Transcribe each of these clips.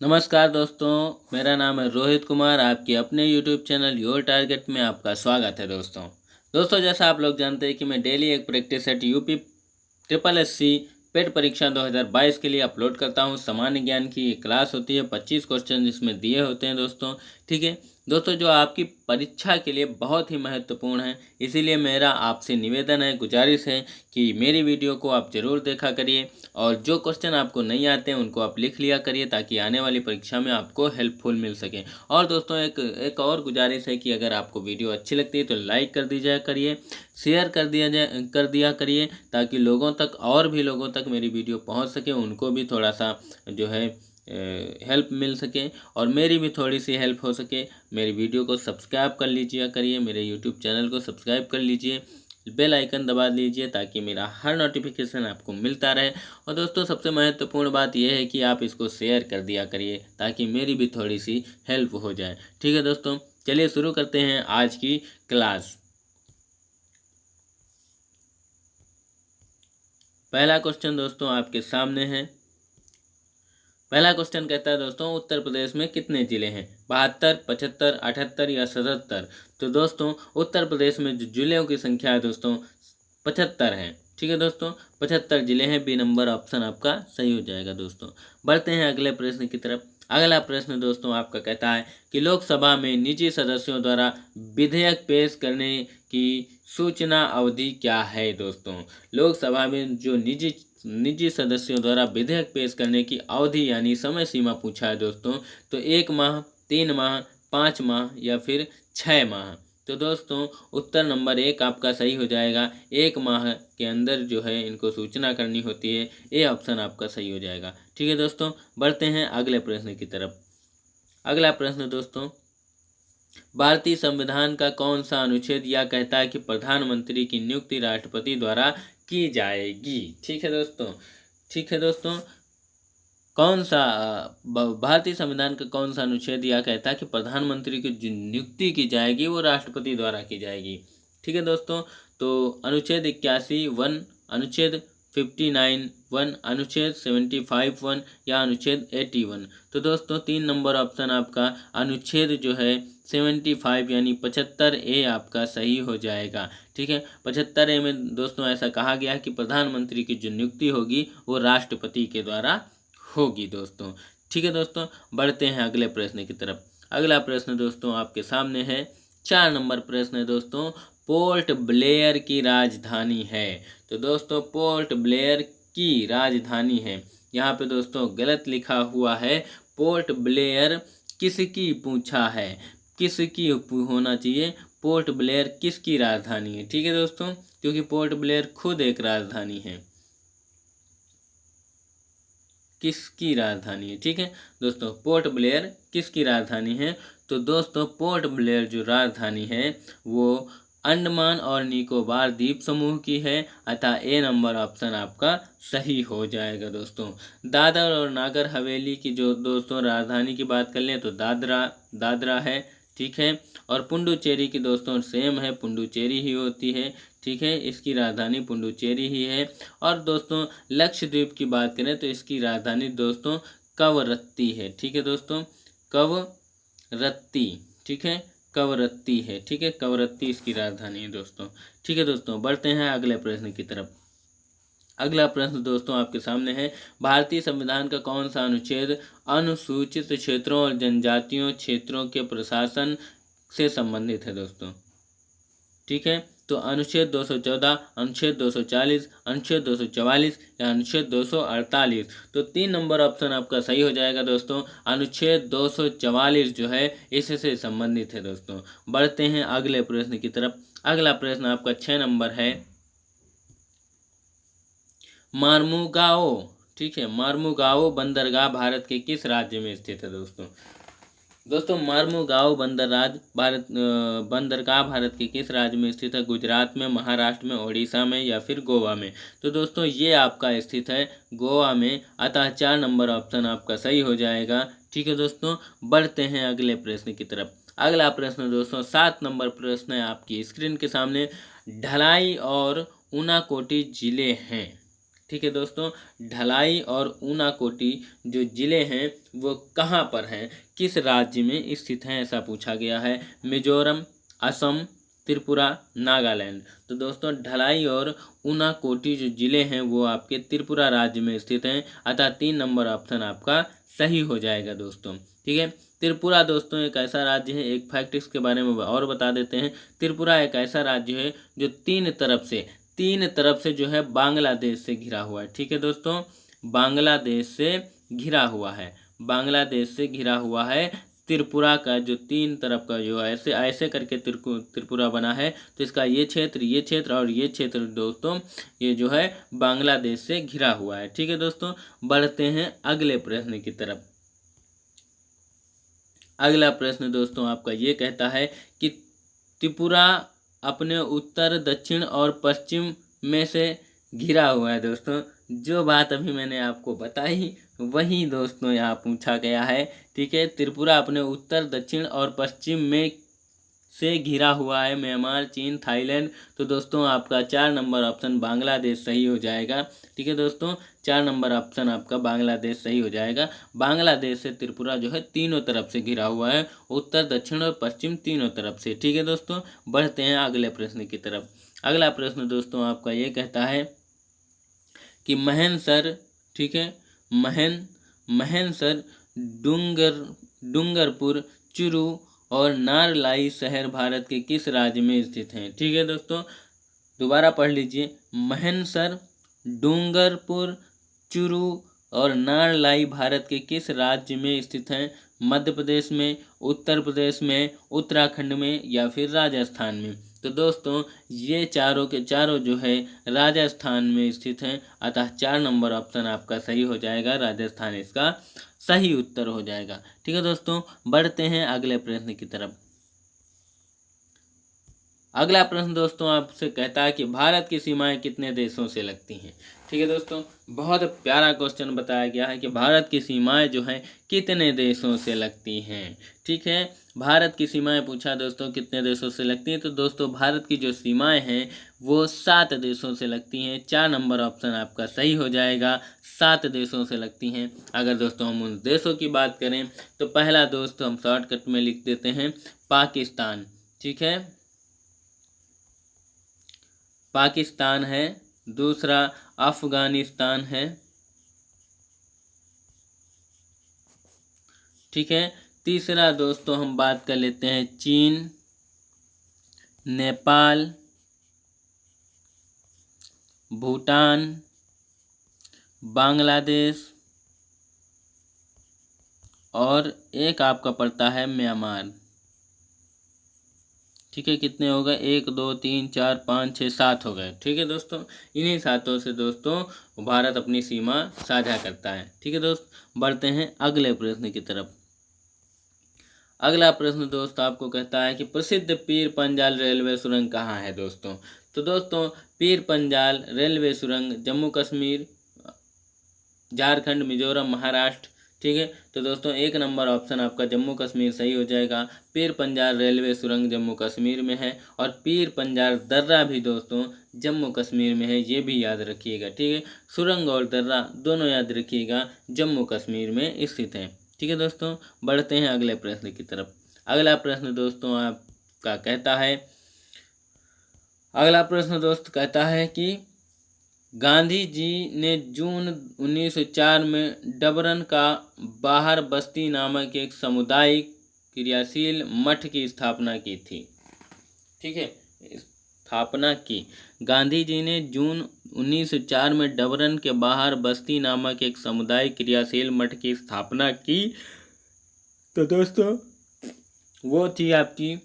नमस्कार दोस्तों, मेरा नाम है रोहित कुमार। आपके अपने YouTube चैनल योर टारगेट में आपका स्वागत है। दोस्तों जैसा आप लोग जानते हैं कि मैं डेली एक practice set UP triple SC पेट परीक्षा 2022 के लिए अपलोड करता हूं। सामान्य ज्ञान की ये क्लास होती है, 25 क्वेश्चन इसमें दिए होते हैं दोस्तों। ठीक है दोस्तों, जो आपकी परीक्षा के लिए बहुत ही महत्वपूर्ण है, इसीलिए मेरा आपसे निवेदन है, गुजारिश है कि मेरी वीडियो को आप ज़रूर देखा करिए और जो क्वेश्चन आपको नहीं आते हैं उनको आप लिख लिया करिए ताकि आने वाली परीक्षा में आपको हेल्पफुल मिल सके। और दोस्तों एक और गुजारिश है कि अगर आपको वीडियो अच्छी लगती है तो लाइक कर दीजिए करिए, शेयर कर दिया करिए ताकि लोगों तक और भी लोगों तक मेरी वीडियो पहुंच सके, उनको भी थोड़ा सा जो है हेल्प मिल सके और मेरी भी थोड़ी सी हेल्प हो सके। मेरी वीडियो को सब्सक्राइब कर लीजिए करिए, मेरे यूट्यूब चैनल को सब्सक्राइब कर लीजिए, बेल आइकन दबा लीजिए ताकि मेरा हर नोटिफिकेशन आपको मिलता रहे। और दोस्तों सबसे महत्वपूर्ण बात यह है कि आप इसको शेयर कर दिया करिए ताकि मेरी भी थोड़ी सी हेल्प हो जाए। ठीक है दोस्तों, चलिए शुरू करते हैं आज की क्लास। पहला क्वेश्चन दोस्तों आपके सामने है। पहला क्वेश्चन कहता है दोस्तों, उत्तर प्रदेश में कितने ज़िले हैं? 72, 75, 78 या 77? तो दोस्तों उत्तर प्रदेश में जो जिलों की संख्या है दोस्तों 75 है। ठीक है दोस्तों, 75 जिले हैं। बी नंबर ऑप्शन आपका सही हो जाएगा। दोस्तों बढ़ते हैं अगले प्रश्न की तरफ। अगला प्रश्न दोस्तों आपका कहता है कि लोकसभा में निजी सदस्यों द्वारा विधेयक पेश करने की सूचना अवधि क्या है? दोस्तों लोकसभा में जो निजी सदस्यों द्वारा विधेयक पेश करने की अवधि यानी समय सीमा पूछा है दोस्तों, तो 1 माह, 3 माह, 5 माह या फिर 6 माह। तो दोस्तों उत्तर नंबर 1 आपका सही हो जाएगा। 1 माह के अंदर जो है इनको सूचना करनी होती है। ए ऑप्शन आपका सही हो जाएगा। ठीक है दोस्तों, बढ़ते हैं अगले प्रश्न की तरफ। अगला प्रश्न दोस्तों, भारतीय संविधान का कौन सा अनुच्छेद यह कहता है कि प्रधानमंत्री की नियुक्ति राष्ट्रपति द्वारा की जाएगी? ठीक है दोस्तों, कौन सा भारतीय संविधान का कौन सा अनुच्छेद यह कहता है कि प्रधानमंत्री की जो नियुक्ति की जाएगी वो राष्ट्रपति द्वारा की जाएगी? ठीक है दोस्तों, तो अनुच्छेद 81(1), अनुच्छेद 59(1), अनुच्छेद 75(1) या अनुच्छेद 81? तो दोस्तों 3 नंबर ऑप्शन आपका अनुच्छेद जो है 75 यानी 75A आपका सही हो जाएगा। ठीक है, 75A में दोस्तों ऐसा कहा गया है कि प्रधानमंत्री की जो नियुक्ति होगी वो राष्ट्रपति के द्वारा होगी दोस्तों। ठीक है दोस्तों, बढ़ते हैं अगले प्रश्न की तरफ। अगला प्रश्न दोस्तों आपके सामने है। 4 नंबर प्रश्न है दोस्तों, पोर्ट ब्लेयर की राजधानी है? तो दोस्तों पोर्ट ब्लेयर की राजधानी है, यहाँ पे दोस्तों गलत लिखा हुआ है। पोर्ट ब्लेयर किसकी पूछा है, किसकी होना चाहिए। पोर्ट ब्लेयर किसकी राजधानी है? ठीक है दोस्तों, क्योंकि पोर्ट ब्लेयर खुद एक राजधानी है। किसकी राजधानी है? ठीक है दोस्तों, पोर्ट ब्लेयर किसकी राजधानी है? तो दोस्तों पोर्ट ब्लेयर जो राजधानी है वो अंडमान और निकोबार द्वीप समूह की है, अतः ए नंबर ऑप्शन आपका सही हो जाएगा। दोस्तों दादर और नागर हवेली की जो दोस्तों राजधानी की बात कर लें तो दादरा है। ठीक है, और पुडुचेरी की दोस्तों सेम है, पुडुचेरी ही होती है। ठीक है, इसकी राजधानी पुडुचेरी ही है। और दोस्तों लक्षद्वीप की बात करें तो इसकी राजधानी दोस्तों कवरत्ती है। ठीक है दोस्तों, कवरत्ती। ठीक है, कवरत्ती है। ठीक है, कवरत्ती इसकी राजधानी है दोस्तों। ठीक है दोस्तों, बढ़ते हैं अगले प्रश्न की तरफ। अगला प्रश्न दोस्तों आपके सामने है। भारतीय संविधान का कौन सा अनुच्छेद अनुसूचित क्षेत्रों और जनजातियों क्षेत्रों के प्रशासन से संबंधित है? दोस्तों ठीक है, तो अनुच्छेद 214, अनुच्छेद 240, अनुच्छेद 244 या अनुच्छेद 248? तो 3 नंबर ऑप्शन आपका सही हो जाएगा दोस्तों। अनुच्छेद 244 जो है इससे संबंधित है दोस्तों। बढ़ते हैं अगले प्रश्न की तरफ। अगला प्रश्न आपका 6 नंबर है। मार्मुगाओ, ठीक है, मार्मुगाओ बंदरगाह भारत के किस राज्य में स्थित है? दोस्तों मार्मुगाओ बंदरगाह भारत के किस राज्य में स्थित है? गुजरात में, महाराष्ट्र में, ओडिशा में या फिर गोवा में? तो दोस्तों ये आपका स्थित है गोवा में, अतः 4 नंबर ऑप्शन आपका सही हो जाएगा। ठीक है दोस्तों, बढ़ते हैं अगले प्रश्न की तरफ। अगला प्रश्न दोस्तों 7 नंबर प्रश्न है आपकी स्क्रीन के सामने। ढलाई और ऊनाकोटी जिले हैं। ठीक है दोस्तों। ढलाई और ऊनाकोटी जो ज़िले हैं वो कहाँ पर हैं, किस राज्य में स्थित हैं, ऐसा पूछा गया है। मिजोरम, असम, त्रिपुरा, नागालैंड। तो दोस्तों ढलाई और ऊनाकोटी जो ज़िले हैं वो आपके त्रिपुरा राज्य में स्थित हैं, अतः 3 नंबर ऑप्शन आपका सही हो जाएगा दोस्तों। ठीक है। त्रिपुरा दोस्तों एक ऐसा राज्य है, एक फैक्ट इसके बारे में और बता देते हैं। त्रिपुरा एक ऐसा राज्य है जो तीन तरफ से जो है बांग्लादेश से घिरा हुआ है। ठीक है दोस्तों, बांग्लादेश से घिरा हुआ है, बांग्लादेश से घिरा हुआ है। त्रिपुरा का जो तीन तरफ का जो ऐसे ऐसे करके त्रिपुरा बना है, तो इसका ये क्षेत्र और ये क्षेत्र दोस्तों ये जो है बांग्लादेश से घिरा हुआ है। ठीक है दोस्तों, बढ़ते हैं अगले प्रश्न की तरफ। अगला प्रश्न दोस्तों आपका ये कहता है कि त्रिपुरा अपने उत्तर, दक्षिण और पश्चिम में से घिरा हुआ है। दोस्तों जो बात अभी मैंने आपको बताई वही दोस्तों यहाँ पूछा गया है। ठीक है, त्रिपुरा अपने उत्तर, दक्षिण और पश्चिम में से घिरा हुआ है, म्यांमार, चीन, थाईलैंड। तो दोस्तों आपका 4 नंबर ऑप्शन बांग्लादेश सही हो जाएगा। ठीक है दोस्तों, 4 नंबर ऑप्शन आपका बांग्लादेश सही हो जाएगा। बांग्लादेश से त्रिपुरा जो है तीनों तरफ से घिरा हुआ है, उत्तर, दक्षिण और पश्चिम तीनों तरफ से। ठीक है दोस्तों, बढ़ते हैं अगले प्रश्न की तरफ। अगला प्रश्न दोस्तों आपका ये कहता है कि महेनसर, ठीक है, महेनसर, डूंगरपुर, चुरू और नारलाई शहर भारत के किस राज्य में स्थित हैं। ठीक है दोस्तों, दोबारा पढ़ लीजिए। महेनसर, डूंगरपुर, चुरू और नारलाई भारत के किस राज्य में स्थित हैं। मध्य प्रदेश में, उत्तर प्रदेश में, उत्तराखंड में या फिर राजस्थान में। तो दोस्तों ये चारों के चारों जो है राजस्थान में स्थित हैं, अतः 4 नंबर ऑप्शन आपका सही हो जाएगा, राजस्थान इसका सही उत्तर हो जाएगा। ठीक है दोस्तों, बढ़ते हैं अगले प्रश्न की तरफ। अगला प्रश्न दोस्तों आपसे कहता है कि भारत की सीमाएं कितने देशों से लगती हैं। ठीक है दोस्तों, बहुत प्यारा क्वेश्चन बताया गया है कि भारत की सीमाएं जो हैं कितने देशों से लगती हैं। ठीक है, भारत की सीमाएं पूछा दोस्तों कितने देशों से लगती हैं। तो दोस्तों भारत की जो सीमाएं हैं वो 7 देशों से लगती हैं। 4 नंबर ऑप्शन आपका सही हो जाएगा, 7 देशों से लगती हैं। अगर दोस्तों हम उन देशों की बात करें तो पहला दोस्त हम शॉर्टकट में लिख देते हैं पाकिस्तान। ठीक है, पाकिस्तान है। दूसरा अफगानिस्तान है। ठीक है, तीसरा दोस्तों हम बात कर लेते हैं चीन, नेपाल, भूटान, बांग्लादेश और एक आपका पड़ता है म्यांमार। ठीक है, कितने हो गए, 1 2 3 4 5 6 7 हो गए। ठीक है दोस्तों, इन्हीं 7 से दोस्तों भारत अपनी सीमा साझा करता है। ठीक है दोस्त, बढ़ते हैं अगले प्रश्न की तरफ। अगला प्रश्न दोस्त आपको कहता है कि प्रसिद्ध पीर पंजाल रेलवे सुरंग कहाँ है दोस्तों। तो दोस्तों पीर पंजाल रेलवे सुरंग जम्मू कश्मीर, झारखंड, मिजोरम, महाराष्ट्र। ठीक है, तो दोस्तों 1 नंबर ऑप्शन आपका जम्मू कश्मीर सही हो जाएगा। पीर पंजाल रेलवे सुरंग जम्मू कश्मीर में है और पीर पंजाल दर्रा भी दोस्तों जम्मू कश्मीर में है, ये भी याद रखिएगा। ठीक है, सुरंग और दर्रा दोनों याद रखिएगा, जम्मू कश्मीर में स्थित हैं। ठीक है दोस्तों, बढ़ते हैं अगले प्रश्न की तरफ। अगला प्रश्न दोस्तों आपका कहता है, अगला प्रश्न दोस्त कहता है कि गांधी जी ने जून 1904 में डबरन का बाहर बस्ती नामक एक सामुदायिक क्रियाशील मठ की स्थापना की थी। ठीक है, स्थापना की। गांधी जी ने जून 1904 में डबरन के बाहर बस्ती नामक एक सामुदायिक क्रियाशील मठ की स्थापना की। तो दोस्तों वो थी आपकी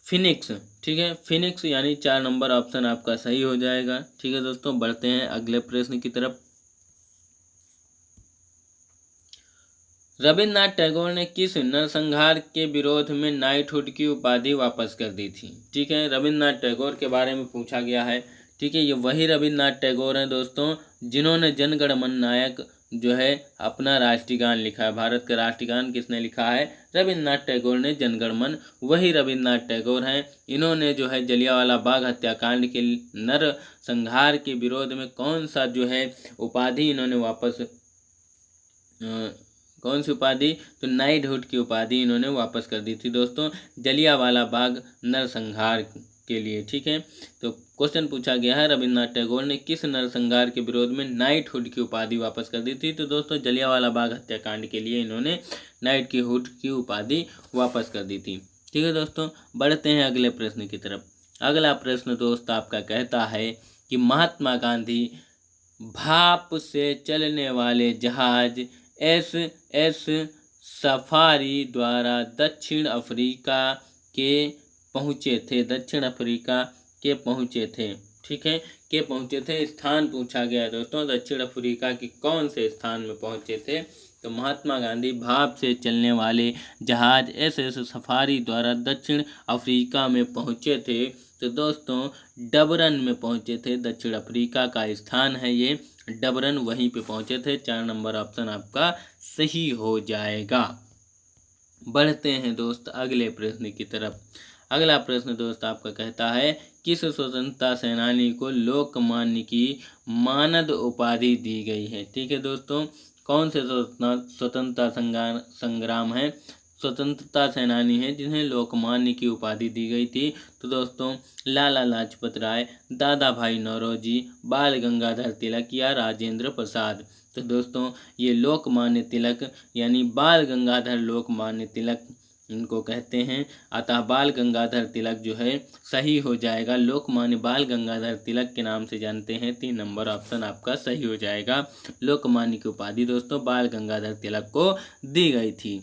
फिनिक्स। ठीक है, फिनिक्स यानी 4 नंबर ऑप्शन आपका सही हो जाएगा। ठीक है दोस्तों, बढ़ते हैं अगले प्रश्न की तरफ। रविन्द्रनाथ टैगोर ने किस नरसंहार के विरोध में नाइटहुड की उपाधि वापस कर दी थी। ठीक है, रविन्द्रनाथ टैगोर के बारे में पूछा गया है। ठीक है, ये वही रविन्द्रनाथ टैगोर हैं दोस्तों जिन्होंने जनगण मन नायक जो है अपना राष्ट्रीय गान लिखा है। भारत का राष्ट्रीय गान किसने लिखा है? रविन्द्रनाथ टैगोर ने, जनगण मन वही रविन्द्रनाथ टैगोर हैं। इन्होंने जो है जलियांवाला बाग हत्याकांड के नरसंहार के विरोध में कौन सा जो है उपाधि इन्होंने वापस कौन सी उपाधि? तो नाइटहुड की उपाधि इन्होंने वापस कर दी थी दोस्तों, जलियांवाला बाग नरसंहार के लिए। ठीक है, तो क्वेश्चन पूछा गया है रविन्द्रनाथ टैगोर ने किस नरसंहार के विरोध में नाइटहुड की उपाधि वापस कर दी थी? तो दोस्तों जलियांवाला बाग हत्याकांड के लिए इन्होंने नाइटहुड की उपाधि वापस कर दी थी। ठीक है दोस्तों, बढ़ते हैं अगले प्रश्न की तरफ। अगला प्रश्न दोस्त आपका कहता है कि महात्मा गांधी भाप से चलने वाले जहाज SS सफारी द्वारा दक्षिण अफ्रीका के पहुँचे थे। दक्षिण अफ्रीका के पहुँचे थे। ठीक है, के पहुँचे थे, स्थान पूछा गया दोस्तों, दक्षिण अफ्रीका के कौन से स्थान में पहुँचे थे? तो महात्मा गांधी भाप से चलने वाले जहाज SS सफारी द्वारा दक्षिण अफ्रीका में पहुँचे थे। तो दोस्तों डबरन में पहुँचे थे, दक्षिण अफ्रीका का स्थान है ये डबरन, वहीं पे पहुँचे थे। 4 नंबर ऑप्शन आपका सही हो जाएगा। बढ़ते हैं दोस्त अगले प्रश्न की तरफ। अगला प्रश्न दोस्त आपका कहता है किस स्वतंत्रता सेनानी को लोकमान्य की मानद उपाधि दी गई है? ठीक है दोस्तों, कौन से स्वतंत्रता संग्राम है, स्वतंत्रता सेनानी है जिन्हें लोकमान्य की उपाधि दी गई थी? तो दोस्तों लाला लाजपत राय, दादा भाई नौरोजी, बाल गंगाधर तिलक या राजेंद्र प्रसाद? तो दोस्तों ये लोकमान्य तिलक यानी बाल गंगाधर लोकमान्य तिलक इनको कहते हैं, अतः बाल गंगाधर तिलक जो है सही हो जाएगा। लोकमान्य बाल गंगाधर तिलक के नाम से जानते हैं। 3 नंबर ऑप्शन आपका सही हो जाएगा। लोकमान्य की उपाधि दोस्तों बाल गंगाधर तिलक को दी गई थी।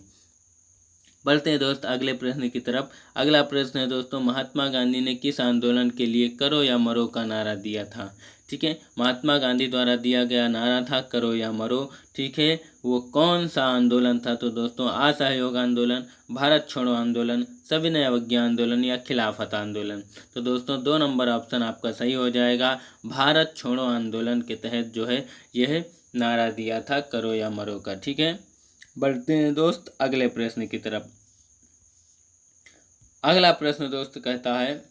बढ़ते हैं दोस्त अगले प्रश्न की तरफ। अगला प्रश्न है दोस्तों महात्मा गांधी ने किस आंदोलन के लिए करो या मरो का नारा दिया था? ठीक है, महात्मा गांधी द्वारा दिया गया नारा था करो या मरो। ठीक है, वो कौन सा आंदोलन था? तो दोस्तों असहयोग आंदोलन, भारत छोड़ो आंदोलन, सविनय अवज्ञा आंदोलन या खिलाफत आंदोलन? तो दोस्तों 2 नंबर ऑप्शन आपका सही हो जाएगा। भारत छोड़ो आंदोलन के तहत जो है यह नारा दिया था करो या मरो का। ठीक है, बढ़ते हैं दोस्त अगले प्रश्न की तरफ। अगला प्रश्न दोस्त कहता है,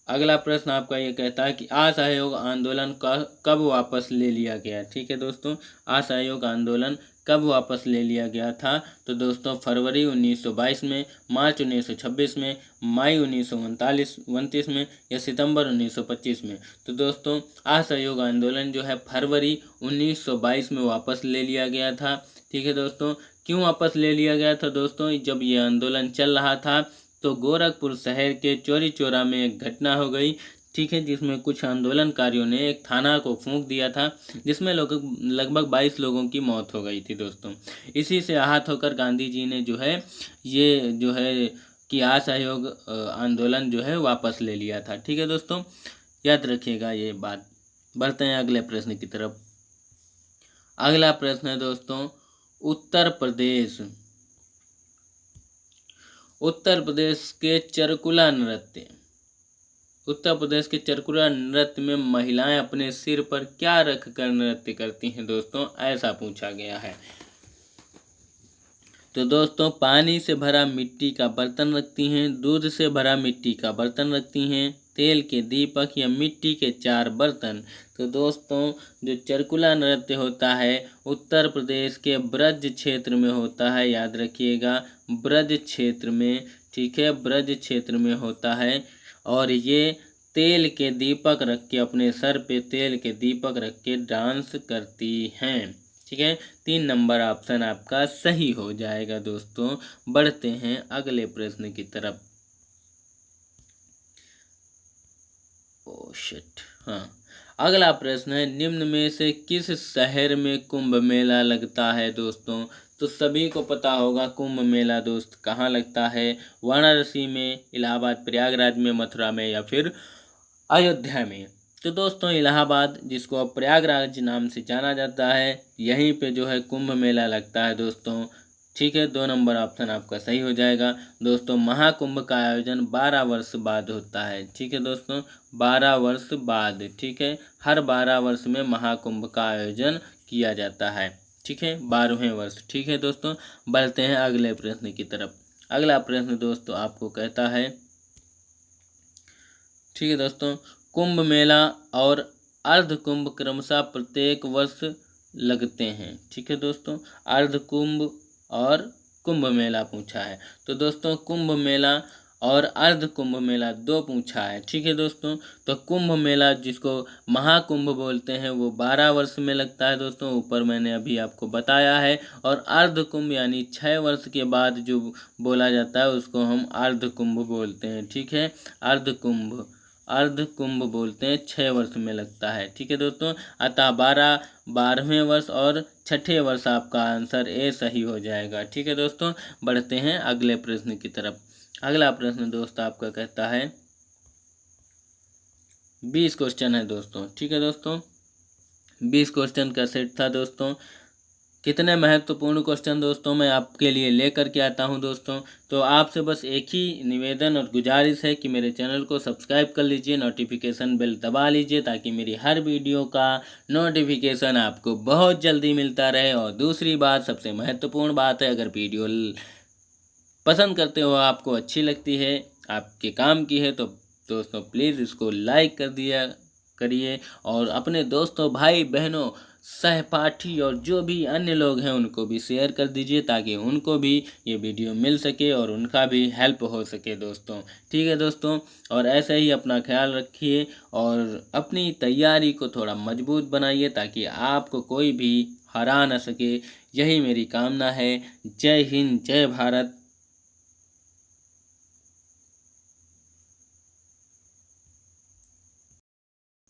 अगला प्रश्न आपका ये कहता है कि असहयोग आंदोलन कब वापस ले लिया गया? ठीक है दोस्तों, असहयोग आंदोलन कब वापस ले लिया गया था? तो दोस्तों फरवरी 1922 में, मार्च 1926 में, मई 1929 में या सितंबर 1925 में? तो दोस्तों असहयोग आंदोलन जो है फरवरी 1922 में वापस ले लिया गया था। ठीक है दोस्तों, क्यों वापस ले लिया गया था दोस्तों? जब ये आंदोलन चल रहा था तो गोरखपुर शहर के चौरी चौरा में एक घटना हो गई। ठीक है, जिसमें कुछ आंदोलनकारियों ने एक थाना को फूंक दिया था, जिसमें लगभग 22 लोगों की मौत हो गई थी दोस्तों। इसी से आहत होकर गांधी जी ने जो है ये जो है कि असहयोग आंदोलन जो है वापस ले लिया था। ठीक है दोस्तों, याद रखिएगा ये बात। बढ़ते हैं अगले प्रश्न की तरफ। अगला प्रश्न है दोस्तों उत्तर प्रदेश के चरकुला नृत्य, उत्तर प्रदेश के चरकुला नृत्य में महिलाएं अपने सिर पर क्या रख कर नृत्य करती हैं दोस्तों? ऐसा पूछा गया है। तो दोस्तों पानी से भरा मिट्टी का बर्तन रखती हैं, दूध से भरा मिट्टी का बर्तन रखती हैं, तेल के दीपक या मिट्टी के 4 बर्तन? तो दोस्तों जो चरकुला नृत्य होता है उत्तर प्रदेश के ब्रज क्षेत्र में होता है, याद रखिएगा ब्रज क्षेत्र में। ठीक है, ब्रज क्षेत्र में होता है और ये तेल के दीपक रख के अपने सर पे तेल के दीपक रख के डांस करती हैं। ठीक है, 3 नंबर ऑप्शन आपका सही हो जाएगा दोस्तों। बढ़ते हैं अगले प्रश्न की तरफ। हाँ, अगला प्रश्न है निम्न में से किस शहर में कुंभ मेला लगता है दोस्तों? तो सभी को पता होगा कुंभ मेला दोस्त कहाँ लगता है, वाराणसी में, इलाहाबाद, प्रयागराज में, मथुरा में या फिर अयोध्या में? तो दोस्तों इलाहाबाद, जिसको अब प्रयागराज नाम से जाना जाता है, यहीं पे जो है कुंभ मेला लगता है दोस्तों। ठीक है, 2 नंबर ऑप्शन आपका सही हो जाएगा। दोस्तों महाकुंभ का आयोजन 12 वर्ष बाद होता है। ठीक है दोस्तों, 12 वर्ष बाद। ठीक है, हर 12 वर्ष में महाकुंभ का आयोजन किया जाता है। ठीक है, 12वें वर्ष। ठीक है दोस्तों, बढ़ते हैं अगले प्रश्न की तरफ। अगला प्रश्न दोस्तों आपको कहता है, ठीक है दोस्तों, कुंभ मेला और अर्ध कुंभ क्रमशः प्रत्येक वर्ष लगते हैं। ठीक है दोस्तों, अर्ध कुंभ और कुंभ मेला पूछा है। तो दोस्तों कुंभ मेला और अर्ध कुंभ मेला 2 पूछा है। ठीक है दोस्तों, तो कुंभ मेला जिसको महाकुंभ बोलते हैं वो 12 वर्ष में लगता है दोस्तों, ऊपर मैंने अभी आपको बताया है। और अर्ध कुंभ यानी 6 वर्ष के बाद जो बोला जाता है उसको हम अर्ध कुंभ बोलते हैं। ठीक है, अर्ध कुंभ बोलते हैं, 6 वर्ष में लगता है। ठीक है दोस्तों, अतः 12वें वर्ष और 6ठे वर्ष आपका आंसर ए सही हो जाएगा। ठीक है दोस्तों, बढ़ते हैं अगले प्रश्न की तरफ। अगला प्रश्न दोस्त आपका कहता है, 20 क्वेश्चन है दोस्तों। ठीक है दोस्तों, 20 क्वेश्चन का सेट था दोस्तों। कितने महत्वपूर्ण क्वेश्चन दोस्तों मैं आपके लिए लेकर के आता हूं दोस्तों। तो आपसे बस एक ही निवेदन और गुजारिश है कि मेरे चैनल को सब्सक्राइब कर लीजिए, नोटिफिकेशन बेल दबा लीजिए ताकि मेरी हर वीडियो का नोटिफिकेशन आपको बहुत जल्दी मिलता रहे। और दूसरी बात, सबसे महत्वपूर्ण बात है, अगर वीडियो पसंद करते हो, आपको अच्छी लगती है, आपके काम की है, तो दोस्तों प्लीज़ इसको लाइक कर दिया करिए और अपने दोस्तों, भाई बहनों, सहपाठी और जो भी अन्य लोग हैं उनको भी शेयर कर दीजिए ताकि उनको भी ये वीडियो मिल सके और उनका भी हेल्प हो सके दोस्तों। ठीक है दोस्तों, और ऐसे ही अपना ख्याल रखिए और अपनी तैयारी को थोड़ा मजबूत बनाइए ताकि आपको कोई भी हरा ना सके। यही मेरी कामना है। जय हिंद, जय भारत।